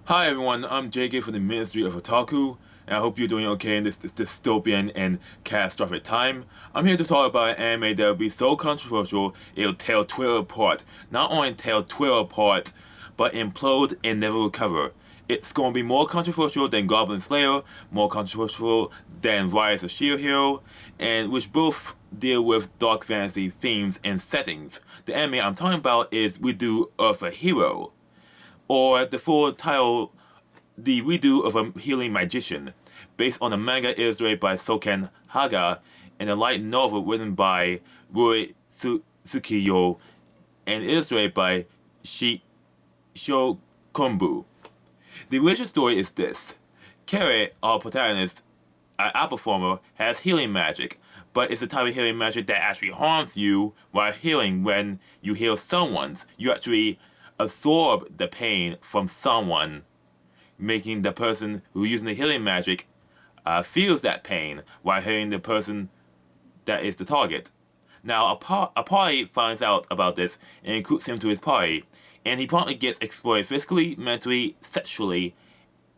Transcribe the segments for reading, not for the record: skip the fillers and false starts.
Hi everyone, I'm JK from the Ministry of Otaku, and I hope you're doing okay in this dystopian and catastrophic time. I'm here to talk about an anime that will be so controversial it'll tear Twitter apart. Not only tear Twitter apart, but implode and never recover. It's going to be more controversial than Goblin Slayer, more controversial than Rise of Shield Hero, and which both deal with dark fantasy themes and settings. The anime I'm talking about is We Do Earth a Hero, or the full title, The Redo of a Healing Magician, based on a manga illustrated by Soken Haga and a light novel written by Rui Tsukiyo and illustrated by Shokombu. The original story is this. Carrot, our protagonist, a performer, has healing magic, but it's the type of healing magic that actually harms you while healing. When you heal someone, you actually absorb the pain from someone, making the person who using the healing magic feels that pain while healing the person that is the target. Now, a party finds out about this and recruits him to his party, and he promptly gets exploited physically, mentally, sexually,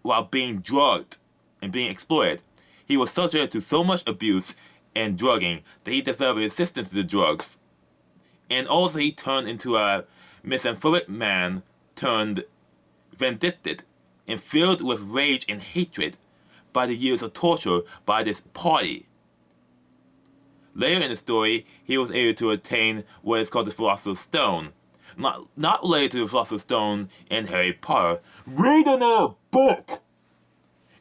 while being drugged and being exploited. He was subject to so much abuse and drugging that he developed resistance to the drugs. And also he turned into a misanthropic man turned vindictive and filled with rage and hatred by the years of torture by this party. Later in the story, he was able to attain what is called the Philosopher's Stone. Not related to the Philosopher's Stone in Harry Potter. Read another book!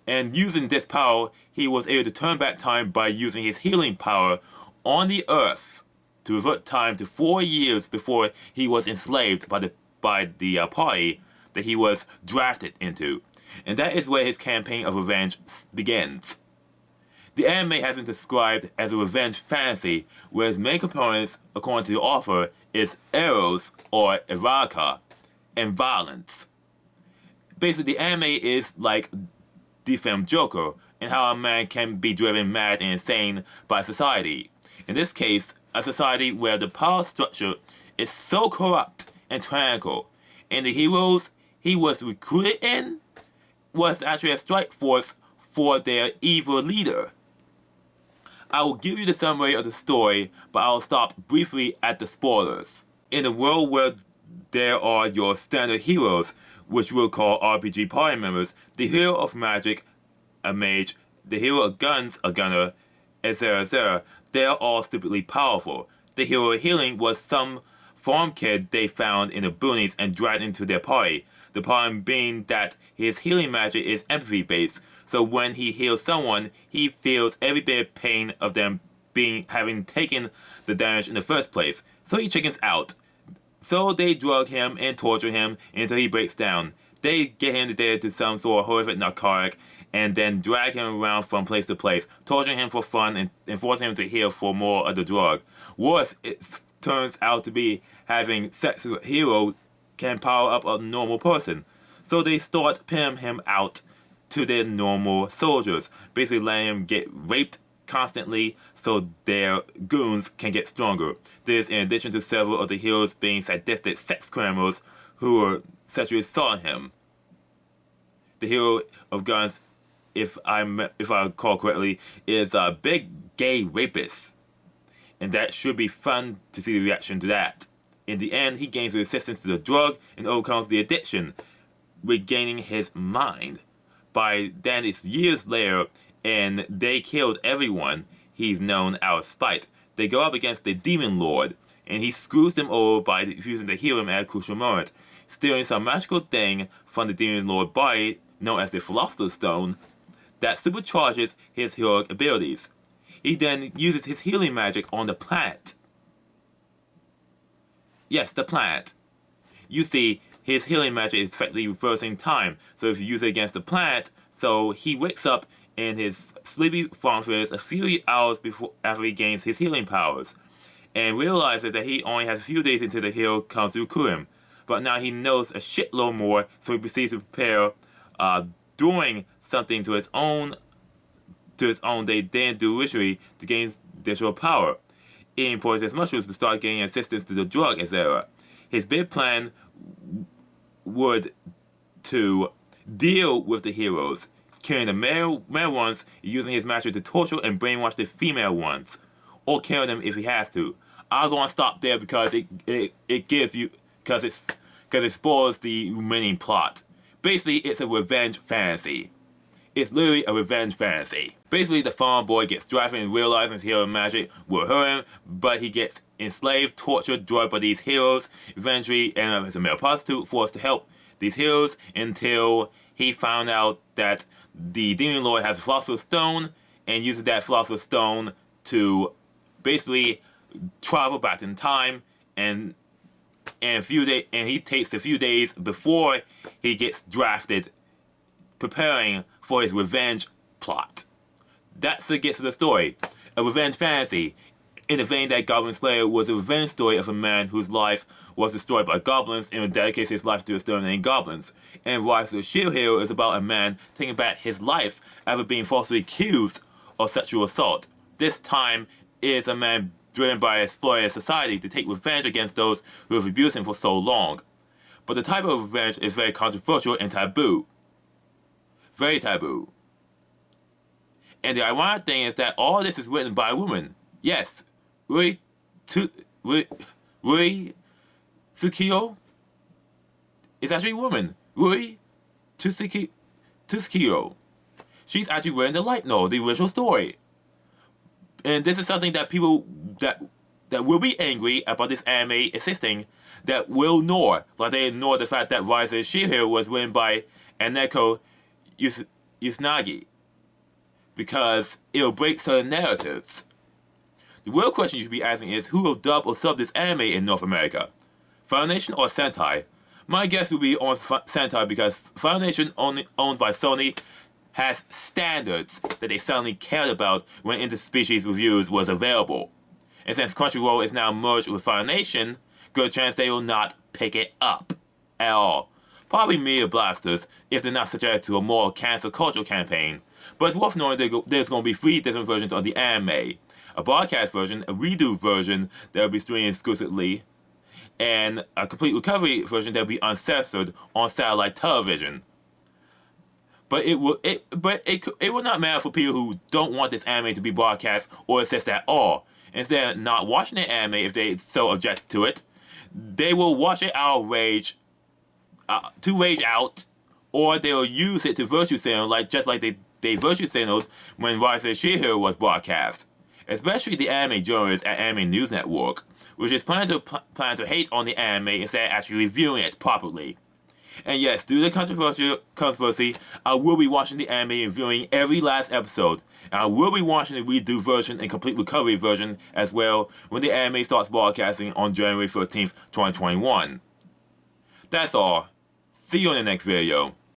And using this power, he was able to turn back time by using his healing power on the earth to revert time to 4 years before he was enslaved by the party that he was drafted into. And that is where his campaign of revenge begins. The anime has been described as a revenge fantasy, where its main components, according to the author, is eros or erotica and violence. Basically, the anime is like the film Joker, and how a man can be driven mad and insane by society. In this case, a society where the power structure is so corrupt and tyrannical, and the heroes he was recruited in was actually a strike force for their evil leader. I will give you the summary of the story, but I will stop briefly at the spoilers. In a world where there are your standard heroes, which we'll call RPG party members, the hero of magic, a mage, the hero of guns, a gunner, etc., they're all stupidly powerful. The hero of healing was some farm kid they found in the boonies and dragged into their party. The problem being that his healing magic is empathy based, so when he heals someone, he feels every bit of pain of them having taken the damage in the first place. So he chickens out. So they drug him and torture him until he breaks down. They get him addicted to some sort of horrific narcotic and then drag him around from place to place, torturing him for fun and forcing him to heal for more of the drug. Worse, it turns out to be having sex with a hero can power up a normal person. So they start pinning him out to their normal soldiers, basically letting him get raped constantly so their goons can get stronger. This in addition to several of the heroes being sadistic sex criminals who are sexually assaulting him. The hero of guns, if I recall correctly, is a big gay rapist. And that should be fun to see the reaction to that. In the end, he gains resistance to the drug and overcomes the addiction, regaining his mind. By then, it's years later, and they killed everyone he's known out of spite. They go up against the Demon Lord, and he screws them over by refusing to heal him at a crucial moment, stealing some magical thing from the Demon Lord's body, known as the Philosopher's Stone, that supercharges his heroic abilities. He then uses his healing magic on the planet. Yes, the planet. You see, his healing magic is effectively reversing time, so if you use it against the planet, so he wakes up in his sleepy fortress a few hours after he gains his healing powers, and realizes that he only has a few days until the hero comes to recruit him. But now he knows a shitload more, so he proceeds to prepare, doing something to his own they didn't do ritually to gain additional power. Eating poisonous mushrooms to start getting assistance to the drug, etc. His big plan would to deal with the heroes, killing the male ones, using his magic to torture and brainwash the female ones, or kill them if he has to. I'm gonna stop there because it gives you because it spoils the remaining plot. Basically, it's a revenge fantasy. It's literally a revenge fantasy. Basically, the farm boy gets drafted and realizes his hero magic will hurt him, but he gets enslaved, tortured, drugged by these heroes. Eventually, ends up as a male prostitute, forced to help these heroes until he found out that the Demon Lord has a Philosopher's Stone and uses that Philosopher's Stone to basically travel back in time and he takes a few days before he gets drafted, preparing for his revenge plot. That's the gist of the story. A revenge fantasy, in the vein that Goblin Slayer was a revenge story of a man whose life was destroyed by goblins and dedicates his life to exterminating goblins. And Rise of the Shield Hero is about a man taking back his life after being falsely accused of sexual assault. This time is a man driven by a exploited society to take revenge against those who have abused him for so long. But the type of revenge is very controversial and taboo. Very taboo. And the ironic thing is that all this is written by a woman. Yes, Rui Tsukio is actually a woman. Rui Tsukio. She's actually written the light novel, the original story. And this is something that people that will be angry about this anime existing, that will ignore. Like they ignore the fact that Rise of the Shield Hero was written by Aneko Yusunagi, because it'll break certain narratives. The real question you should be asking is, who will dub or sub this anime in North America? Foundation or Sentai? My guess would be on Sentai because Foundation, owned by Sony, has standards that they suddenly cared about when interspecies reviews was available. And since Crunchyroll is now merged with Foundation, good chance they will not pick it up at all. Probably media blasters if they're not subject to a more cancel culture campaign. But it's worth knowing there's going to be 3 different versions of the anime. A broadcast version, a redo version that will be streamed exclusively, and a complete recovery version that will be uncensored on satellite television. But it will not matter for people who don't want this anime to be broadcast or assist at all. Instead of not watching the anime if they so object to it, they will watch it out of rage, to rage out, or they will use it to virtue signal, just like they virtue signaled when Rise of the Shield Hero was broadcast. Especially the anime journalists at Anime News Network, which is planning to hate on the anime instead of actually reviewing it properly. And yes, due to the controversy, I will be watching the anime and viewing every last episode. And I will be watching the redo version and complete recovery version as well when the anime starts broadcasting on January 13th, 2021. That's all. See you in the next video.